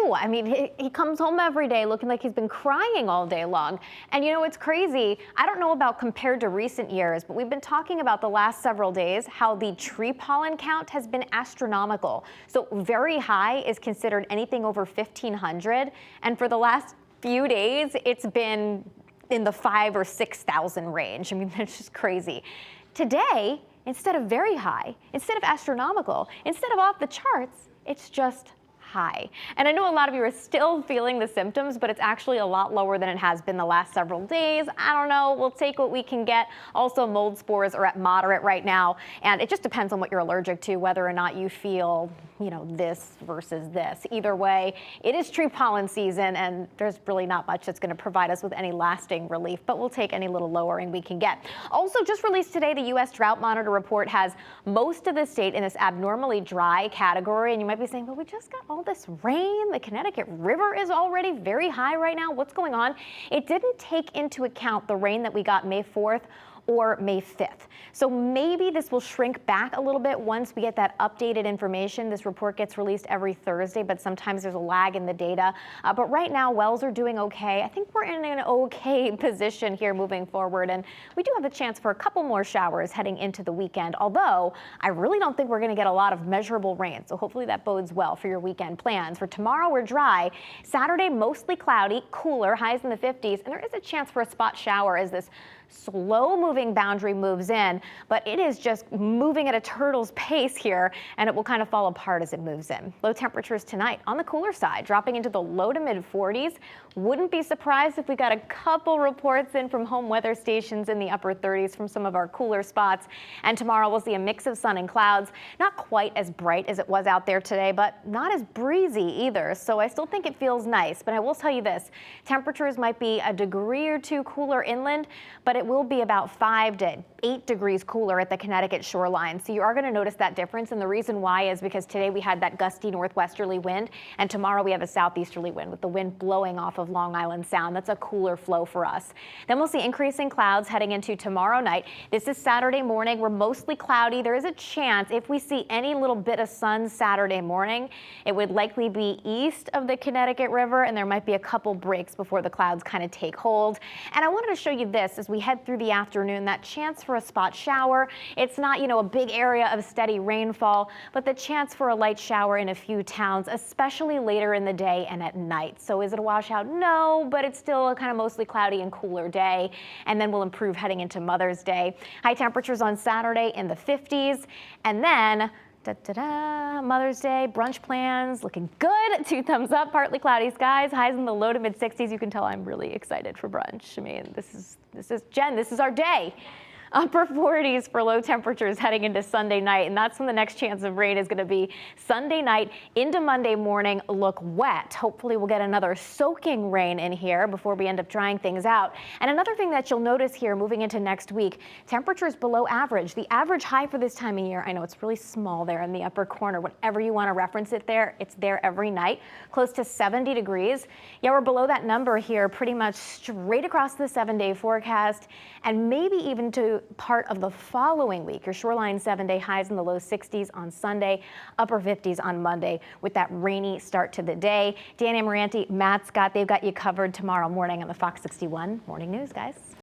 do. I mean, he comes home every day looking like he's been crying all day long. And you know, it's crazy. I don't know about compared to recent years, but we've been talking about the last several days how the tree pollen count has been astronomical. So very high is considered anything over 1,500. And for the last few days, it's been in the 5,000 or 6,000 range. I mean, that's just crazy. Today, instead of very high, instead of astronomical, instead of off the charts, it's just high. And I know a lot of you are still feeling the symptoms, but it's actually a lot lower than it has been the last several days. I don't know. We'll take what we can get. Also, mold spores are at moderate right now. And it just depends on what you're allergic to, whether or not you feel, you know, this versus this. Either way, it is tree pollen season, and there's really not much that's going to provide us with any lasting relief, but we'll take any little lowering we can get. Also, just released today, the U.S. Drought Monitor report has most of the state in this abnormally dry category. And you might be saying, well, we just got all this rain. The Connecticut River is already very high right now. What's going on? It didn't take into account the rain that we got May 4th or May 5th. So maybe this will shrink back a little bit once we get that updated information. This report gets released every Thursday, but sometimes there's a lag in the data. But right now, wells are doing okay. I think we're in an okay position here moving forward, and we do have a chance for a couple more showers heading into the weekend, although I really don't think we're going to get a lot of measurable rain, so hopefully that bodes well for your weekend plans. For tomorrow, we're dry. Saturday, mostly cloudy, cooler, highs in the 50s, and there is a chance for a spot shower as this slow-moving boundary moves in, but it is just moving at a turtle's pace here, and it will kind of fall apart as it moves in. Low temperatures tonight on the cooler side, dropping into the low to mid 40s. Wouldn't be surprised if we got a couple reports in from home weather stations in the upper 30s from some of our cooler spots. And tomorrow we'll see a mix of sun and clouds. Not quite as bright as it was out there today, but not as breezy either. So I still think it feels nice, but I will tell you this, temperatures might be a degree or two cooler inland, but it will be about 5 to 8 degrees cooler at the Connecticut shoreline. So you are going to notice that difference. And the reason why is because today we had that gusty northwesterly wind, and tomorrow we have a southeasterly wind with the wind blowing off of Long Island Sound. That's a cooler flow for us. Then we'll see increasing clouds heading into tomorrow night. This is Saturday morning. We're mostly cloudy. There is a chance if we see any little bit of sun Saturday morning, it would likely be east of the Connecticut River, and there might be a couple breaks before the clouds kind of take hold. And I wanted to show you this as we head through the afternoon, that chance for a spot shower. It's not, you know, a big area of steady rainfall, but the chance for a light shower in a few towns, especially later in the day and at night. So is it a washout? No, but it's still a kind of mostly cloudy and cooler day, and then we'll improve heading into Mother's Day. High temperatures on Saturday in the 50s, and then Mother's Day, brunch plans looking good. 2 thumbs up, partly cloudy skies, highs in the low to mid 60s. You can tell I'm really excited for brunch. I mean, this is Jen, this is our day. Upper 40s for low temperatures heading into Sunday night, and that's when the next chance of rain is going to be. Sunday night into Monday morning look wet. Hopefully we'll get another soaking rain in here before we end up drying things out. And another thing that you'll notice here moving into next week, temperatures below average. The average high for this time of year, I know it's really small there in the upper corner, whatever you want to reference it there, it's there every night, close to 70 degrees. Yeah, we're below that number here pretty much straight across the 7-day forecast, and maybe even to part of the following week. Your shoreline 7-day highs in the low 60s on Sunday, upper 50s on Monday with that rainy start to the day. Dan Amoranti, Matt Scott, they've got you covered tomorrow morning on the Fox 61 Morning News, guys.